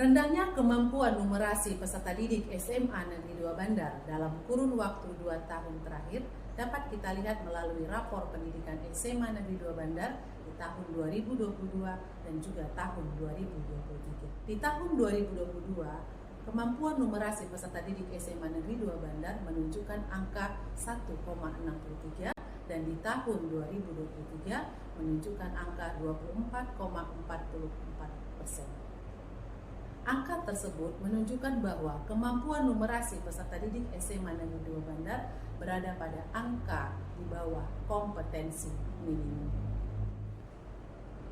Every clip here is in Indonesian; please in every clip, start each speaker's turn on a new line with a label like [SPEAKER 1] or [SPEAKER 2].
[SPEAKER 1] Rendahnya kemampuan numerasi peserta didik SMA Negeri 2 Bandar dalam kurun waktu 2 tahun terakhir dapat kita lihat melalui rapor pendidikan SMA Negeri 2 Bandar di tahun 2022 dan juga tahun 2023. Di tahun 2022, kemampuan numerasi peserta didik SMA Negeri 2 Bandar menunjukkan angka 1,63 dan di tahun 2023 menunjukkan angka 24,44%. Angka tersebut menunjukkan bahwa kemampuan numerasi peserta didik SMA Negeri 2 Bandar berada pada angka di bawah kompetensi minimum.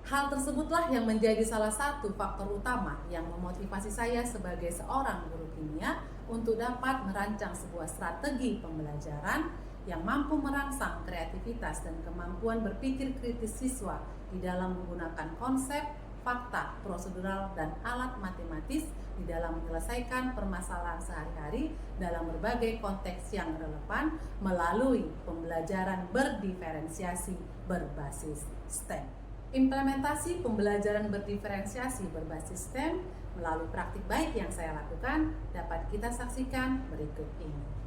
[SPEAKER 1] Hal tersebutlah yang menjadi salah satu faktor utama yang memotivasi saya sebagai seorang guru kimia untuk dapat merancang sebuah strategi pembelajaran yang mampu merangsang kreativitas dan kemampuan berpikir kritis siswa di dalam menggunakan konsep, fakta, prosedural, dan alat matematis di dalam menyelesaikan permasalahan sehari-hari dalam berbagai konteks yang relevan melalui pembelajaran berdiferensiasi berbasis STEM. Implementasi pembelajaran berdiferensiasi berbasis STEM melalui praktik baik yang saya lakukan dapat kita saksikan berikut ini.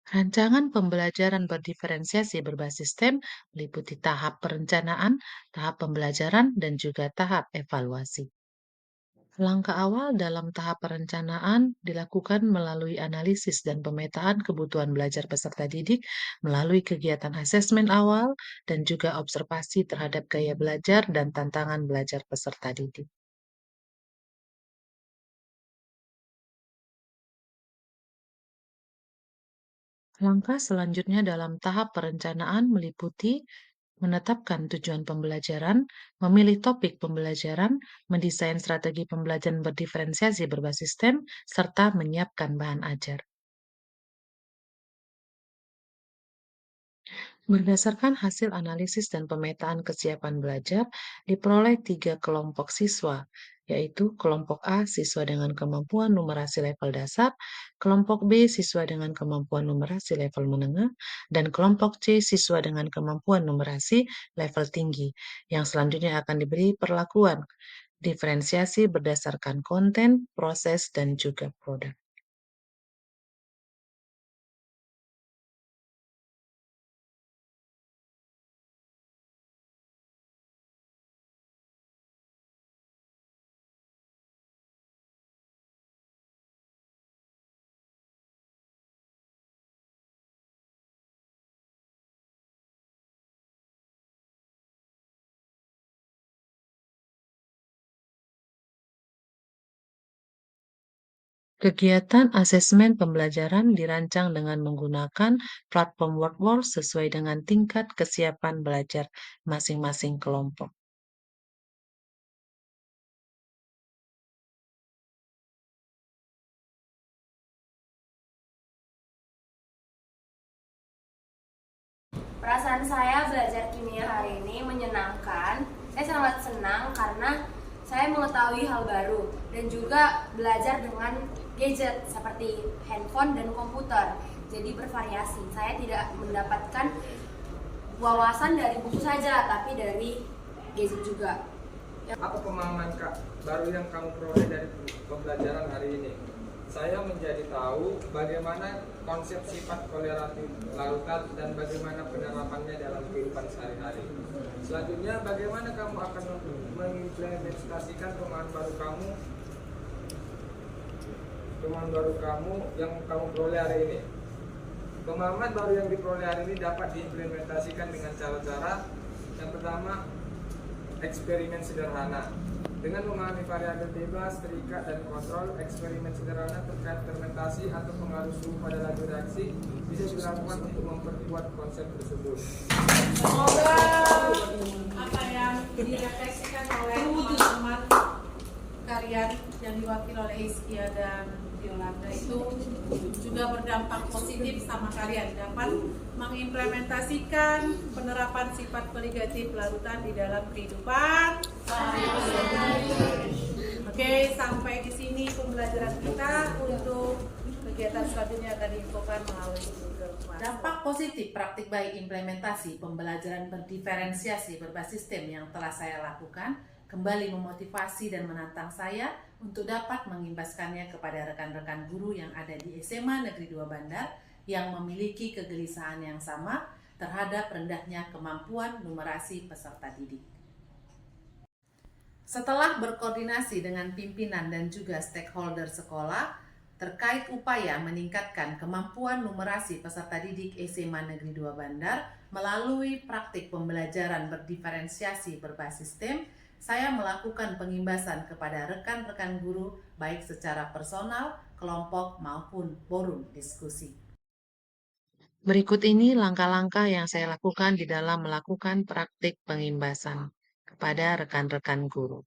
[SPEAKER 2] Rancangan pembelajaran berdiferensiasi berbasis STEM meliputi tahap perencanaan, tahap pembelajaran, dan juga tahap evaluasi. Langkah awal dalam tahap perencanaan dilakukan melalui analisis dan pemetaan kebutuhan belajar peserta didik melalui kegiatan asesmen awal dan juga observasi terhadap gaya belajar dan tantangan belajar peserta didik. Langkah selanjutnya dalam tahap perencanaan meliputi menetapkan tujuan pembelajaran, memilih topik pembelajaran, mendesain strategi pembelajaran berdiferensiasi berbasis STEM, serta menyiapkan bahan ajar. Berdasarkan hasil analisis dan pemetaan kesiapan belajar, diperoleh 3 kelompok siswa, yaitu kelompok A siswa dengan kemampuan numerasi level dasar, kelompok B siswa dengan kemampuan numerasi level menengah, dan kelompok C siswa dengan kemampuan numerasi level tinggi, yang selanjutnya akan diberi perlakuan diferensiasi berdasarkan konten, proses, dan juga produk. Kegiatan asesmen pembelajaran dirancang dengan menggunakan platform WordWall sesuai dengan tingkat kesiapan belajar masing-masing kelompok.
[SPEAKER 3] Perasaan saya belajar kimia hari ini menyenangkan. Saya sangat senang karena saya mengetahui hal baru dan juga belajar dengan gadget seperti handphone dan komputer. Jadi bervariasi. Saya tidak mendapatkan wawasan dari buku saja, tapi dari gadget juga.
[SPEAKER 4] Apa pemahaman baru yang kamu peroleh dari pembelajaran hari ini? Saya menjadi tahu bagaimana konsep sifat korelatif larutan dan bagaimana penerapannya dalam kehidupan sehari-hari. Selanjutnya, bagaimana kamu akan mengimplementasikan pemahaman baru kamu yang kamu peroleh hari ini? Pemahaman baru yang diperoleh hari ini dapat diimplementasikan dengan cara-cara yang pertama, eksperimen sederhana. Dengan memahami variabel bebas, terikat, dan kontrol, eksperimen sederhana terkait fermentasi atau pengaruh suhu pada laju reaksi bisa dilakukan untuk memperkuat konsep tersebut.
[SPEAKER 1] Semoga apa yang direfleksikan oleh teman-teman kalian yang diwakili oleh Iskia dan Yolanda itu juga berdampak positif sama kalian, dapat mengimplementasikan penerapan sifat koligatif larutan di dalam kehidupan. Oke, sampai di sini pembelajaran kita. Untuk kegiatan selanjutnya akan diinfokan melalui Google Classroom. Dampak positif praktik baik implementasi pembelajaran berdiferensiasi berbasis STEM yang telah saya lakukan kembali memotivasi dan menantang saya untuk dapat mengimbaskannya kepada rekan-rekan guru yang ada di SMA Negeri 2 Bandar yang memiliki kegelisahan yang sama terhadap rendahnya kemampuan numerasi peserta didik. Setelah berkoordinasi dengan pimpinan dan juga stakeholder sekolah terkait upaya meningkatkan kemampuan numerasi peserta didik SMA Negeri 2 Bandar melalui praktik pembelajaran berdiferensiasi berbasis STEM, saya melakukan pengimbasan kepada rekan-rekan guru baik secara personal, kelompok maupun forum diskusi.
[SPEAKER 2] Berikut ini langkah-langkah yang saya lakukan di dalam melakukan praktik pengimbasan kepada rekan-rekan guru.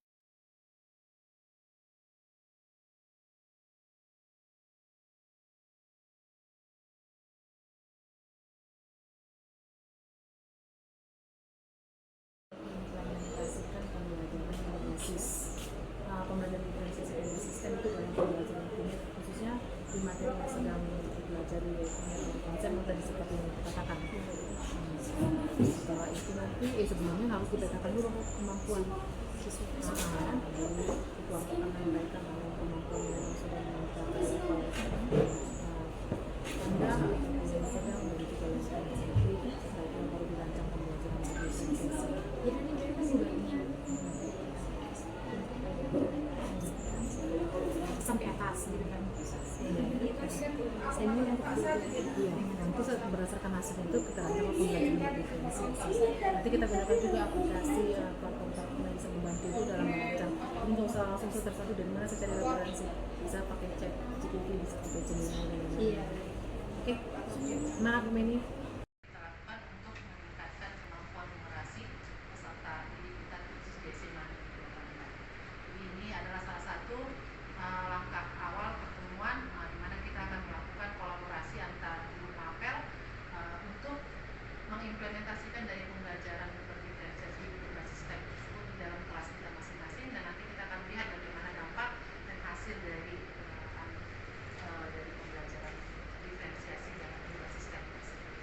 [SPEAKER 1] Implementasikan pembelajaran berbasis pembelajaran diferensiasi berbasis sistem itu dalam pembelajaran kimia, khususnya di materi yang sedang dipelajari, yaitu konsep yang tadi seperti yang kita katakan. Setelah itu nanti sebelumnya harus dipetakan dulu kemampuan siswa, lalu kelompok akan mereka dengan kemampuan yang sudah mencapai level rendah atau yang sedang dan juga yang seperti itu. Setelah itu baru dirancang pembelajaran berdiferensiasi. Sampai atas gitu kan. Saya ini nanti berdasarkan hasil itu kita rancang pembelajaran berdiferensiasi. Nanti kita gunakan juga aplikasi platform yang bisa membantu itu dalam merancang. Jadi nggak usah langsung satu dari mana saya cari referensi, bisa pakai chat GPT, bisa pakai Gemini dan lain-lain. Iya. Oke, semangat Bu Meni.
[SPEAKER 2] Lakukan untuk meningkatkan kemampuan numerasi peserta didik kita khusus di SMA Negeri 2 Bandar. Jadi ini adalah salah satu langkah awal pertemuan di mana kita akan melakukan kolaborasi antar guru mapel untuk mengimplementasikan dari pembelajaran berdiferensiasi berbasis STEM tersebut di dalam kelas kita masing-masing, dan nanti kita akan melihat bagaimana dampak dan hasil dari pembelajaran diferensiasi dan berbasis STEM tersebut.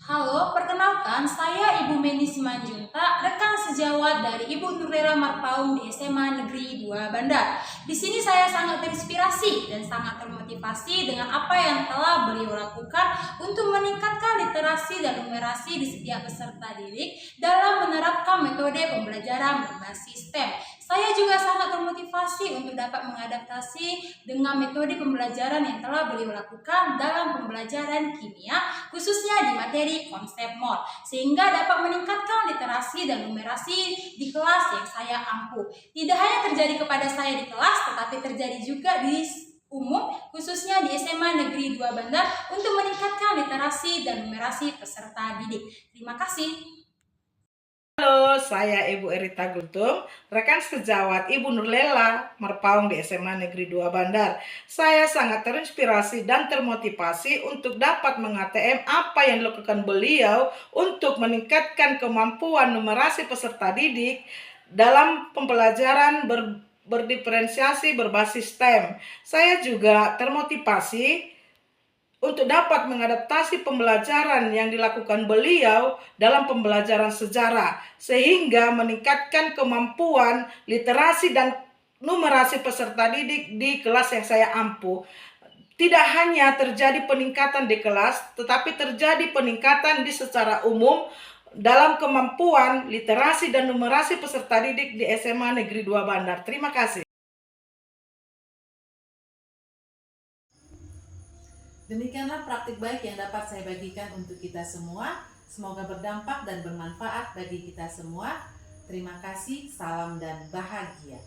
[SPEAKER 5] Halo, perkenalkan saya Ibu Meni Simanjunta, rekan sejawat dari Ibu Nurlela Marpaung di SMA Negeri 2 Bandar. Di sini saya sangat terinspirasi dan sangat termotivasi dengan apa yang telah beliau lakukan untuk meningkatkan literasi dan numerasi di setiap peserta didik dalam menerapkan metode pembelajaran berbasis STEM. Saya juga sangat termotivasi untuk dapat mengadaptasi dengan metode pembelajaran yang telah beliau lakukan dalam pembelajaran kimia, khususnya di materi konsep mol, sehingga dapat meningkatkan literasi dan numerasi di kelas yang saya ampuh. Tidak hanya terjadi kepada saya di kelas, tetapi terjadi juga di umum, khususnya di SMA Negeri 2 Bandar untuk meningkatkan literasi dan numerasi peserta didik. Terima kasih.
[SPEAKER 6] Halo, saya Ibu Erita Guntung, rekan sejawat Ibu Nurlela Marpaung di SMA Negeri 2 Bandar. Saya sangat terinspirasi dan termotivasi untuk dapat meng-ATM apa yang dilakukan beliau untuk meningkatkan kemampuan numerasi peserta didik dalam pembelajaran berdiferensiasi berbasis STEM. Saya juga termotivasi untuk dapat mengadaptasi pembelajaran yang dilakukan beliau dalam pembelajaran sejarah, sehingga meningkatkan kemampuan literasi dan numerasi peserta didik di kelas yang saya ampuh. Tidak hanya terjadi peningkatan di kelas, tetapi terjadi peningkatan di secara umum dalam kemampuan literasi dan numerasi peserta didik di SMA Negeri 2 Bandar. Terima kasih.
[SPEAKER 1] Demikianlah praktik baik yang dapat saya bagikan untuk kita semua. Semoga berdampak dan bermanfaat bagi kita semua. Terima kasih, salam dan bahagia.